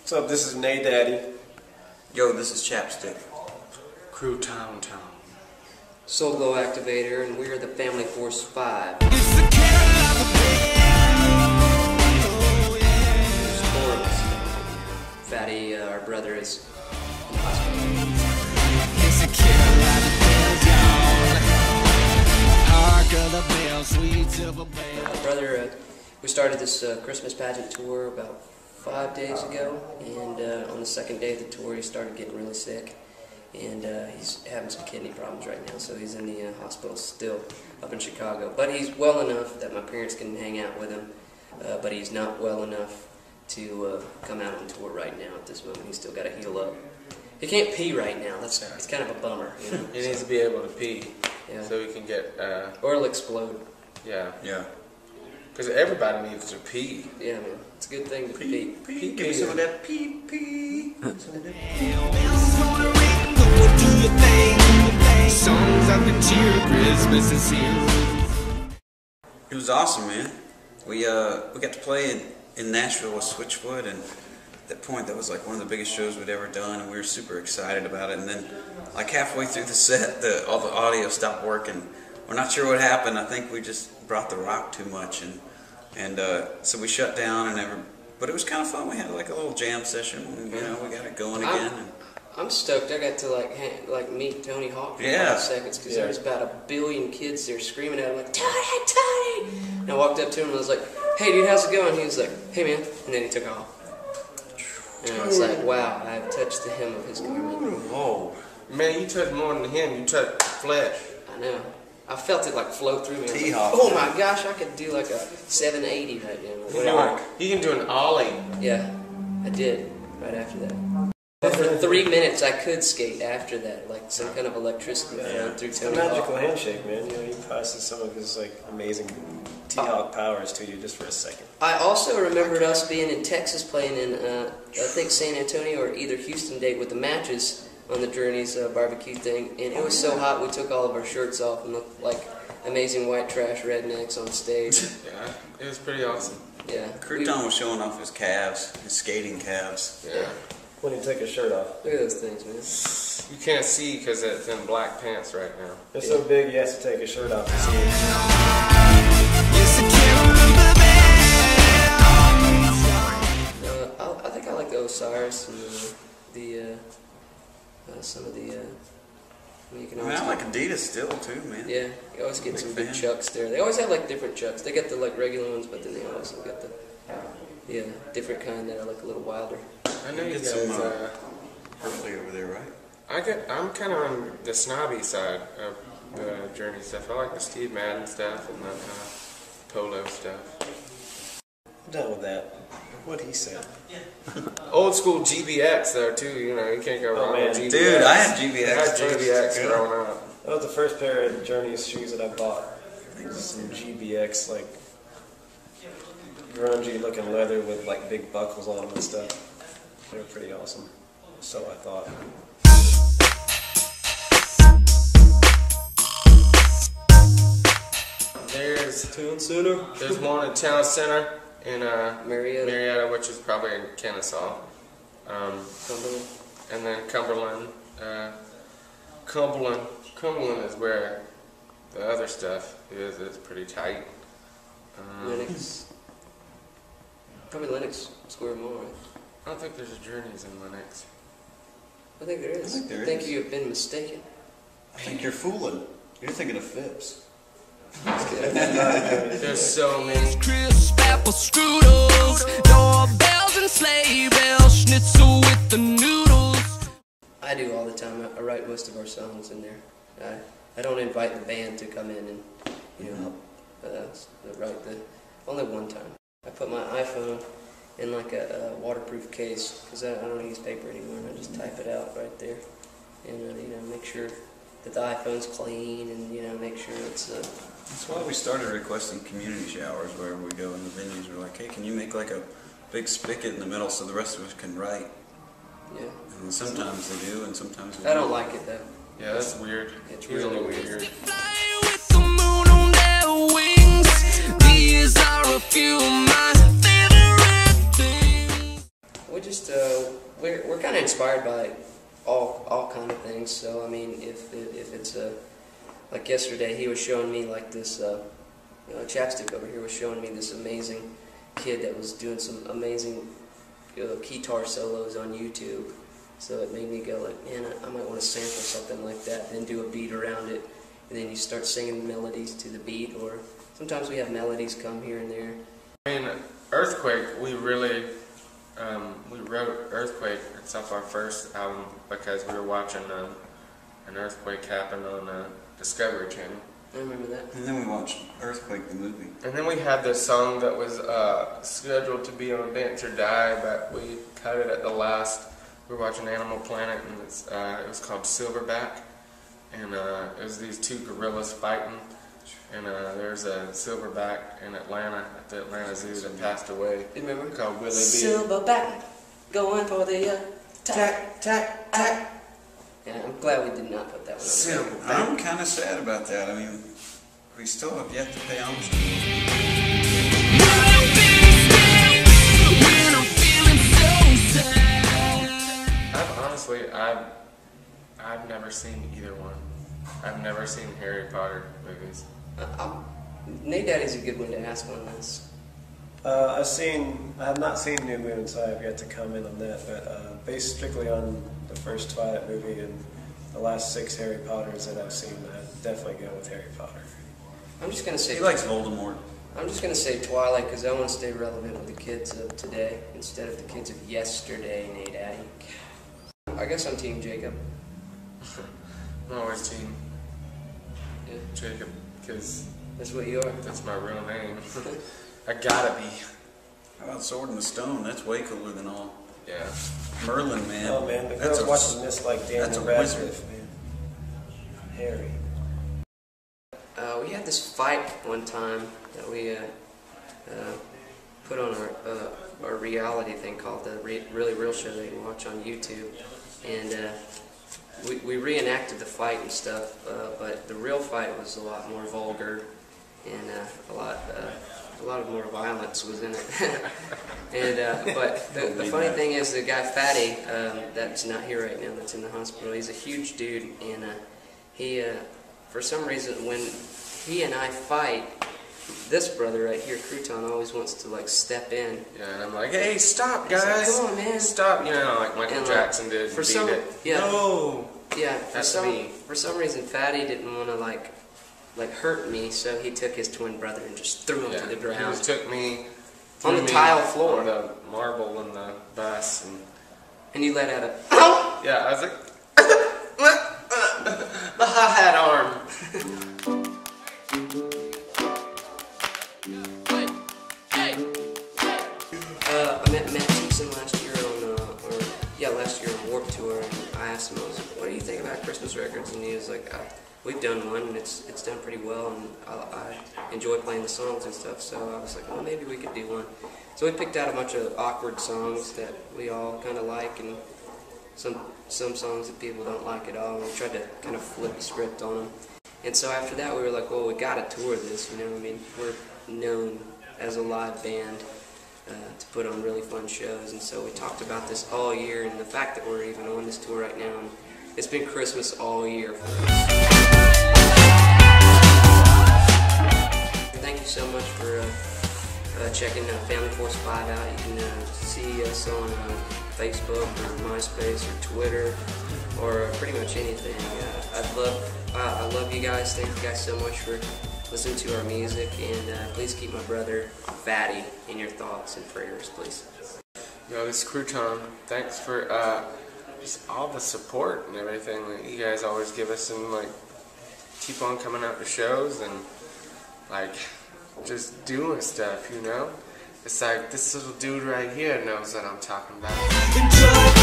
What's up? This is Nay Daddy. Yo, this is Chapstick. Crew Town. Soul Glow Activator, and we are the Family Force 5. It's the Carolina Band. Oh, yeah. There's 4 of us. Fatty, our brother, is in the hospital. It's the Carolina Band, y'all. Hark of the bell, sweet silver bell. My brother, we started this Christmas pageant tour about 5 days ago, and on the second day of the tour he started getting really sick, and he's having some kidney problems right now, so he's in the hospital still up in Chicago. But he's well enough that my parents can hang out with him, but he's not well enough to come out on tour right now at this moment. He's still got to heal up. He can't pee right now. It's kind of a bummer. You know? He needs to be able to pee, Yeah. so he can get, Or it'll explode. yeah. Yeah. Because everybody needs to pee. Yeah, man. It's a good thing to pee. Pee. Give me some of that pee. Bells on the ring, go do your thing. Songs of the cheer, Christmas is here. It was awesome, man. We got to play in Nashville with Switchfoot, and at that point that was like one of the biggest shows we'd ever done, and we were super excited about it. And then like halfway through the set, all the audio stopped working. We're not sure what happened. I think we just brought the rock too much, and so we shut down, but it was kind of fun. We had like a little jam session, and, you know, we got it going again. I'm stoked. I got to meet Tony Hawk for 5 seconds, because there was about 1 billion kids there screaming at him like, Tony! And I walked up to him and I was like, hey dude, how's it going? He was like, hey man, and then he took off. And I was like, wow, I have touched the hem of his garment. Whoa. Man, you touched more than him. You touched flesh. I know. I felt it like flow through me. I was like, T-Hawk. oh my gosh, I could do like a 780 right now. Whatever. You can do an ollie. Yeah, I did right after that. But for 3 minutes, I could skate after that, like some kind of electricity flowing through It's a Tony magical Hawk. handshake, man. You know, he passes some of his like amazing T-Hawk powers to you just for a second. I also remembered us being in Texas playing in, I think San Antonio or either Houston date with the Matches on the Journeys barbecue thing, and it was so hot we took all of our shirts off and looked like amazing white trash rednecks on stage. Yeah, it was pretty awesome. Yeah. Crouton was showing off his calves, his skating calves. Yeah. When he took his shirt off. Look at those things, man. You can't see because it's in black pants right now. They're so big he has to take his shirt off to see it. It's the Carolina Band. I think I like the Osiris and some of the. You can I mean, always I like Adidas still too, man. Yeah, you always get Big some big fan. chucks there. They always have like different chucks. They get the like regular ones, but then they also get the different kind that are like a little wilder. I know you Get guys. some Hurley over there, right? I'm kind of on the snobby side of the Journey stuff. I like the Steve Madden stuff and the polo stuff. I'm done with that. What he said. Old school GBX though too. You know, you can't go wrong man. with GBX. Dude, I had GBX. I had first. GBX Yeah. growing up. That was the first pair of Journeys shoes that I bought. Some GBX, like grungy looking leather with like big buckles on them and stuff. They were pretty awesome. So I thought. There's one in Town Center in Marietta. which is probably in Kennesaw. Cumberland. And then Cumberland. Cumberland is where the other stuff is. It's pretty tight. Lennox. Probably Lennox Square Mall, right? I don't think there's a Journeys in Lennox. I think there is. I think there I think is. you have been mistaken. I think you're fooling. You're thinking of Phipps. There's so many. Crisp apple strudels, doorbells and sleigh bells, schnitzel with the noodles. I do all the time. I write most of our songs in there. I don't invite the band to come in and help write only one time. I put my iPhone in like a waterproof case because I don't use paper anymore. And I just type it out right there, and make sure that the iPhone's clean, and make sure it's. That's why we started requesting community showers wherever we go in the venues. We're like, hey, can you make like a big spigot in the middle so the rest of us can write? Yeah. And sometimes they do, and sometimes they I don't like it though. Yeah, that's weird. It's He's a really little weird. Fly with the moon on their wings. These are a few of my favorite things. we just we're kind of inspired by all kind of things. So I mean, if it's like yesterday, he was showing me like this Chapstick over here was showing me this amazing kid that was doing some amazing guitar solos on YouTube. So it made me go like, man, I might want to sample something like that, then do a beat around it, and then you start singing melodies to the beat, or sometimes we have melodies come here and there. I mean, Earthquake, we really, we wrote Earthquake. It's off our first album because we were watching an earthquake happen on Discovery Channel. I remember that. And then we watched Earthquake the movie. And then we had this song that was scheduled to be on Dance or Die, but we cut it at the last. We were watching Animal Planet, and it was called Silverback. And it was these two gorillas fighting. And there's a silverback in Atlanta, at the Atlanta Zoo, that passed away. You remember? Called Willie B. Silverback, going for the tack, tack, tack. Yeah, I'm glad we did not put that one on there. I'm kind of sad about that. I mean, we still have yet to pay homage to him. I've never seen either one. I've never seen Harry Potter movies. Nate Daddy's a good one to ask on this. I have not seen New Moon, so I have yet to comment on that, but based strictly on the first Twilight movie and the last 6 Harry Potters that I've seen, I'd definitely go with Harry Potter. I'm just gonna say He likes Voldemort. I'm just gonna say Twilight because I want to stay relevant with the kids of today instead of the kids of yesterday, Nate Daddy. I guess I'm Team Jacob. I'm always Team Yeah, Jacob, because that's what you are. that's my real name. I gotta be. How about Sword in the Stone? That's way cooler than all. Yeah. Merlin, man. Oh man, the That's girls watching this like that's Daniel a Radcliffe, man. Harry. We had this fight one time that we put on our reality thing called the Really Real Show that you can watch on YouTube, and we reenacted the fight and stuff, but the real fight was a lot more vulgar and a lot of more violence was in it. And but the funny thing is, the guy Fatty, that's not here right now, that's in the hospital, he's a huge dude, and he for some reason when he and I fight, this brother right here, Crouton, always wants to like step in. Yeah, and I'm like, hey, stop, He's guys! like, come on, man. Stop! You know, like Michael And, Jackson did. for Beat some- it. yeah. No. Yeah, That's me. for some reason, Fatty didn't want to like hurt me, so he took his twin brother and just threw him Yeah. to the He ground just took me on the threw me tile floor, on the marble and the bus, and and you let out a yeah, I was like, the hi-hat arm. I met Matt Thiessen last year on Warped Tour, and I asked him, I was like, what do you think about Christmas records? And he was like, we've done one, and it's done pretty well, and I enjoy playing the songs and stuff, so I was like, well, maybe we could do one. So we picked out a bunch of awkward songs that we all kind of like, and some songs that people don't like at all, and we tried to kind of flip the script on them. And so after that, we were like, well, we got to tour this, you know, I mean, we're known as a live band to put on really fun shows, and so we talked about this all year, and the fact that we're even on this tour right now, and it's been Christmas all year for us. Thank you so much for checking Family Force 5 out. You can see us on Facebook or MySpace or Twitter or pretty much anything. I love you guys. Thank you guys so much for listening to our music, and please keep my brother Fatty in your thoughts and prayers, please. Yo, this is Crouton. Thanks for just all the support and everything that you guys always give us, and like keep on coming out to shows and like just doing stuff, you know? It's like this little dude right here knows what I'm talking about.